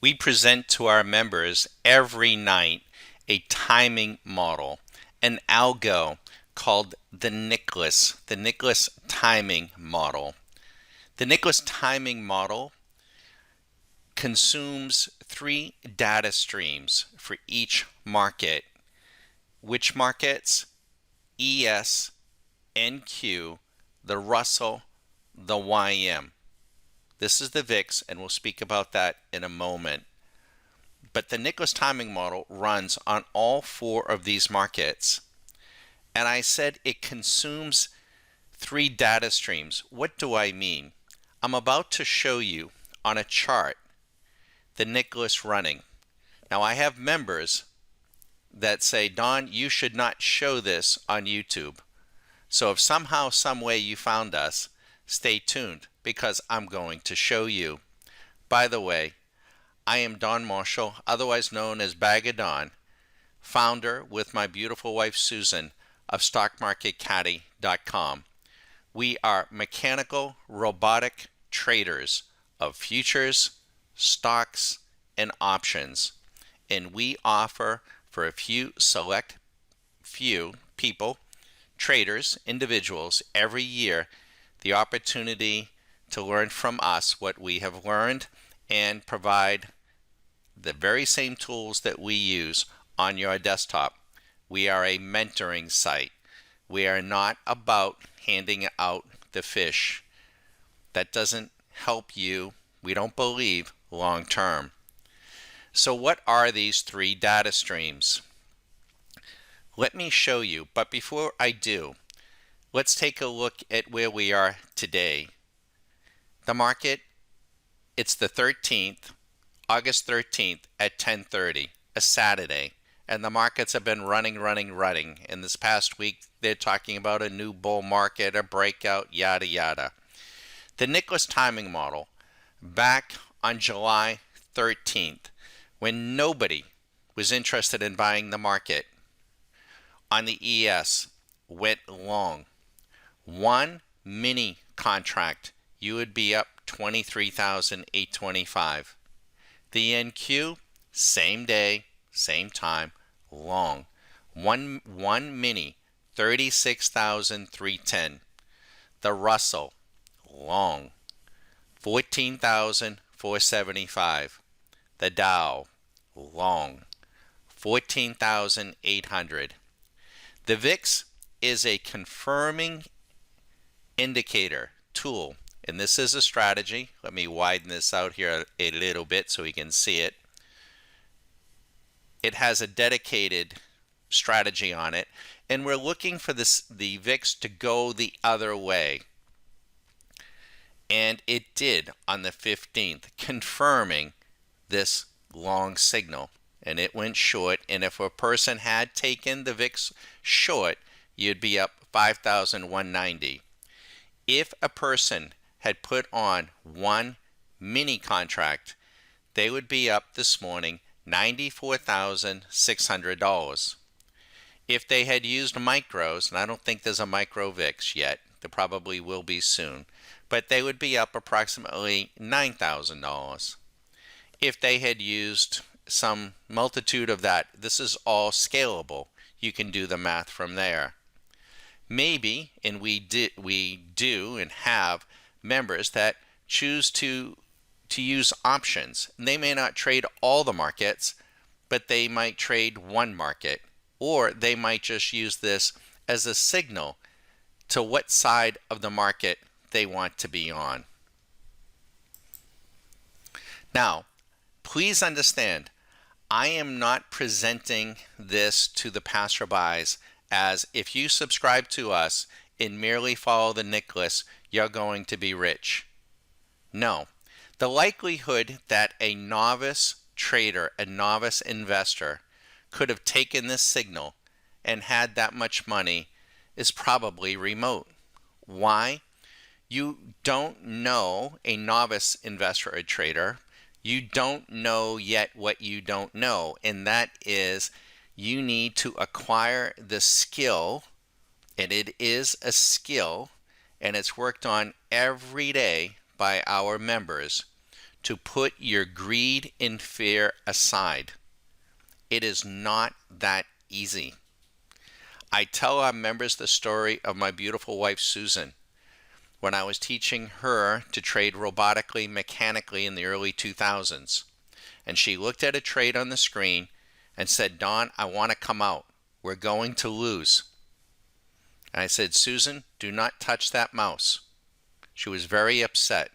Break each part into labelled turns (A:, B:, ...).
A: We present to our members every night a timing model, an algo called the Nicklaus timing model. The Nicklaus timing model consumes three data streams for each market. Which markets? ES, NQ, the Russell, the YM. This is the VIX, and we'll speak about that in a moment. But the Nicklaus timing model runs on all four of these markets. And I said it consumes three data streams. What do I mean? I'm about to show you on a chart the Nicklaus running. Now I have members that say, Don, you should not show this on YouTube. So if somehow, some way you found us, stay tuned because I'm going to show you. By the way, I am Don Marshall, otherwise known as Bag of Don, founder with my beautiful wife Susan of StockMarketCaddy.com. We are mechanical robotic traders of futures, stocks, and options. And we offer for a few people, traders, individuals, every year the opportunity to learn from us what we have learned and provide the very same tools that we use on your desktop. We are a mentoring site. We are not about handing out the fish. That doesn't help you, we don't believe, long term. So what are these three data streams? Let me show you, but before I do, let's take a look at where we are today. The market, it's the 13th, August 13th at 10:30, a Saturday, and the markets have been running. In this past week, they're talking about a new bull market, a breakout, yada yada. The Nicklaus timing model, back on July 13th, when nobody was interested in buying the market, on the ES, went long. One mini contract, you would be up 23,825. The NQ, same day, same time, long. One mini, 36,310. The Russell, long, 14,475. The Dow, long, 14,800. The VIX is a confirming indicator tool, and this is a strategy. Let me widen this out here a little bit so we can see it. It has a dedicated strategy on it, and we're looking for the VIX to go the other way. And it did on the 15th, confirming this long signal. And it went short, and if a person had taken the VIX short, you'd be up 5,190. If a person had put on one mini contract, they would be up this morning $94,600. If they had used micros, and I don't think there's a micro VIX yet, there probably will be soon, but they would be up approximately $9,000. If they had used some multitude of that, this is all scalable. You can do the math from there. Maybe, and we do and have members that choose to use options. They may not trade all the markets, but they might trade one market, or they might just use this as a signal to what side of the market they want to be on. Now, please understand, I am not presenting this to the passerbys as if you subscribe to us and merely follow the Nicklaus, you're going to be rich. No. The likelihood that a novice trader, a novice investor, could have taken this signal and had that much money is probably remote. Why? You don't know, a novice investor or trader, you don't know yet what you don't know, and that is you need to acquire the skill, and it is a skill, and it's worked on every day by our members, to put your greed and fear aside. It is not that easy. I tell our members the story of my beautiful wife, Susan, when I was teaching her to trade robotically, mechanically in the early 2000s. And she looked at a trade on the screen and said, "Don, I want to come out. We're going to lose." And I said, "Susan, do not touch that mouse." She was very upset.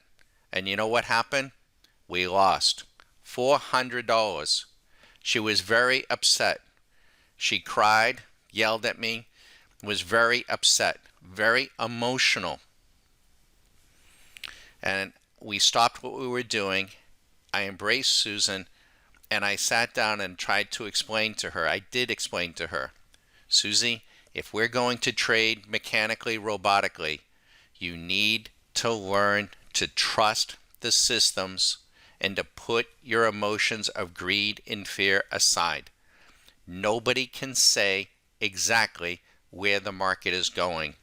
A: And you know what happened? We lost $400. She was very upset. She cried, yelled at me, was very upset, very emotional. And we stopped what we were doing. I embraced Susan, and I sat down and tried to explain to her. I did explain to her, "Susie, if we're going to trade mechanically, robotically, you need to learn to trust the systems and to put your emotions of greed and fear aside. Nobody can say exactly where the market is going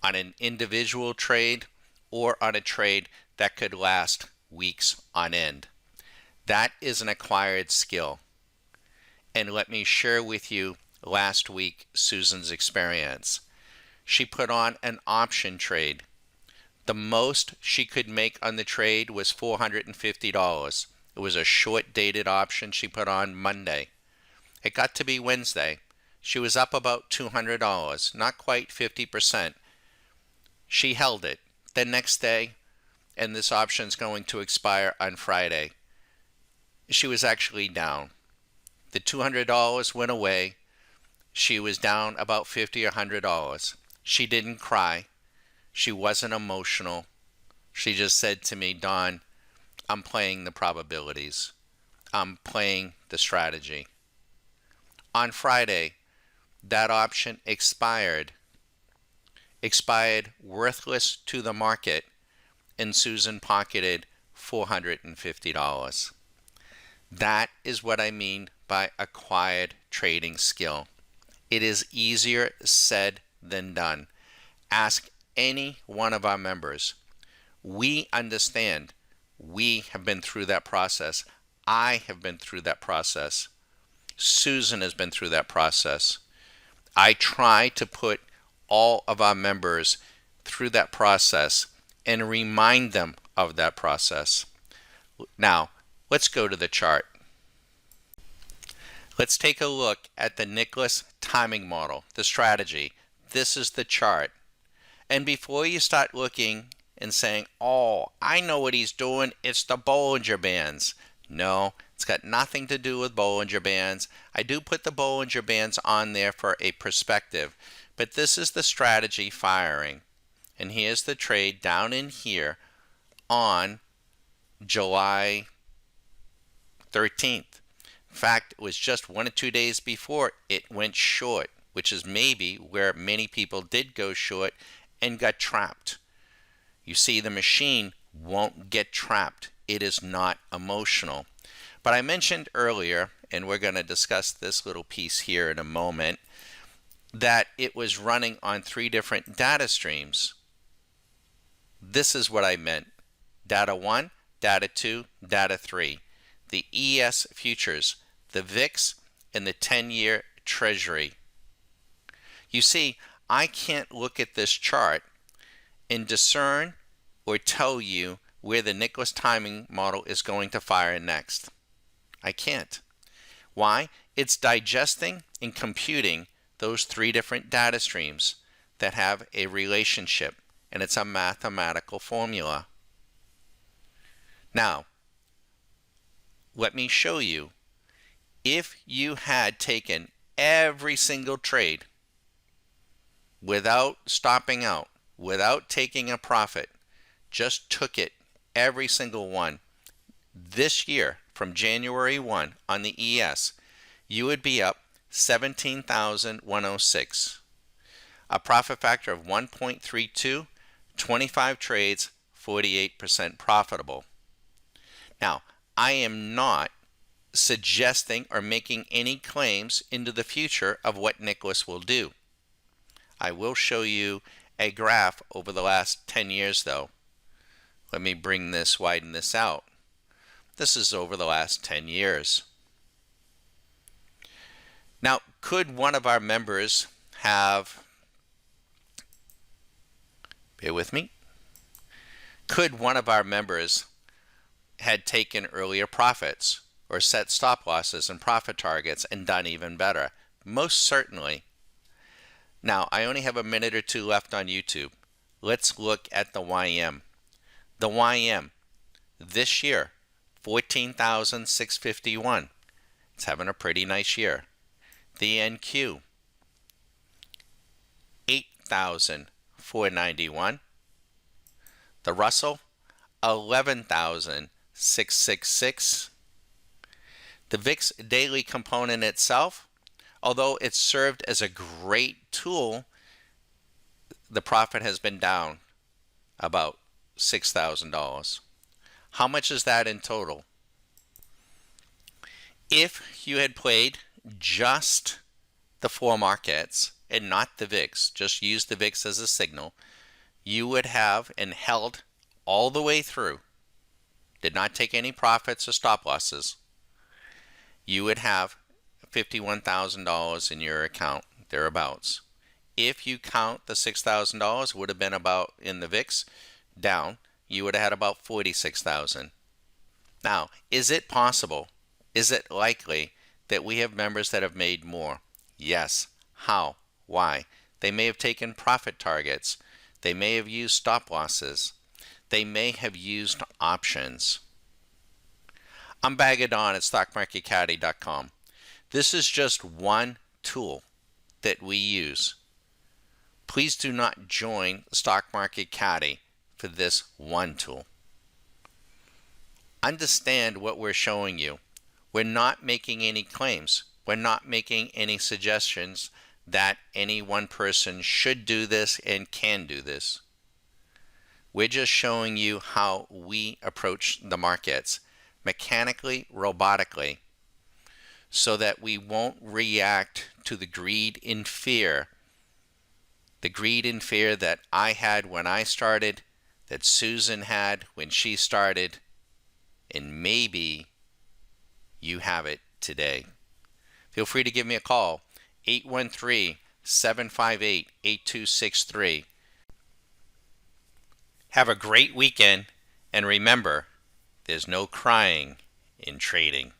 A: on an individual trade or on a trade that could last weeks on end. That is an acquired skill." And let me share with you last week Susan's experience. She put on an option trade. The most she could make on the trade was $450. It was a short-dated option she put on Monday. It got to be Wednesday. She was up about $200, not quite 50%. She held it. The next day, and this option's going to expire on Friday, she was actually down. The $200 went away. She was down about $50 or $100. She didn't cry. She wasn't emotional. She just said to me, "Don, I'm playing the probabilities. I'm playing the strategy." On Friday, that option expired worthless to the market, and Susan pocketed $450. That is what I mean by acquired trading skill. It is easier said than done. Ask any one of our members. We understand. We have been through that process. I have been through that process. Susan has been through that process. I try to put all of our members through that process and remind them of that process. Now, let's go to the chart. Let's take a look at the Nicklaus timing model, the strategy. This is the chart. And before you start looking and saying, "Oh, I know what he's doing, it's the Bollinger Bands." No, it's got nothing to do with Bollinger Bands. I do put the Bollinger Bands on there for a perspective, but this is the strategy firing. And here's the trade down in here on July 13th. In fact, it was just 1 or 2 days before it went short, which is maybe where many people did go short and got trapped. You see, the machine won't get trapped. It is not emotional. But I mentioned earlier, and we're going to discuss this little piece here in a moment, that it was running on 3 different data streams. This is what I meant. Data 1, Data 2, Data 3. The ES futures, the VIX, and the 10-year Treasury. You see, I can't look at this chart and discern or tell you where the Nicklaus timing model is going to fire next. I can't. Why? It's digesting and computing those 3 different data streams that have a relationship, and it's a mathematical formula. Now, let me show you. If you had taken every single trade without stopping out, without taking a profit, just took it, every single one, this year from January 1 on the ES, you would be up 17,106. A profit factor of 1.32, 25 trades, 48% profitable. Now, I am not suggesting or making any claims into the future of what Nicklaus will do. I will show you a graph over the last 10 years though. Let me widen this out. This is over the last 10 years. Now, could one of our members have, bear with me, could one of our members had taken earlier profits or set stop losses and profit targets and done even better? Most certainly. Now, I only have a minute or two left on YouTube. Let's look at the YM. The YM this year, 14,651. It's having a pretty nice year. The NQ, 8,491. The Russell, 11,666. The VIX daily component itself, although it served as a great tool, the profit has been down about $6,000. How much is that in total? If you had played just the four markets and not the VIX, just used the VIX as a signal, you would have, and held all the way through, did not take any profits or stop losses, you would have $51,000 in your account, thereabouts. If you count the $6,000 would have been about in the VIX down, you would have had about $46,000. Now, is it possible? Is it likely that we have members that have made more? Yes. How? Why? They may have taken profit targets. They may have used stop losses. They may have used options. I'm Bagadon at StockMarketCaddy.com. This is just one tool that we use. Please do not join Stock Market Caddy for this one tool. Understand what we're showing you. We're not making any claims. We're not making any suggestions that any one person should do this and can do this. We're just showing you how we approach the markets, mechanically, robotically, so that we won't react to the greed and fear. The greed and fear that I had when I started, that Susan had when she started, and maybe you have it today. Feel free to give me a call, 813-758-8263. Have a great weekend, and remember, there's no crying in trading.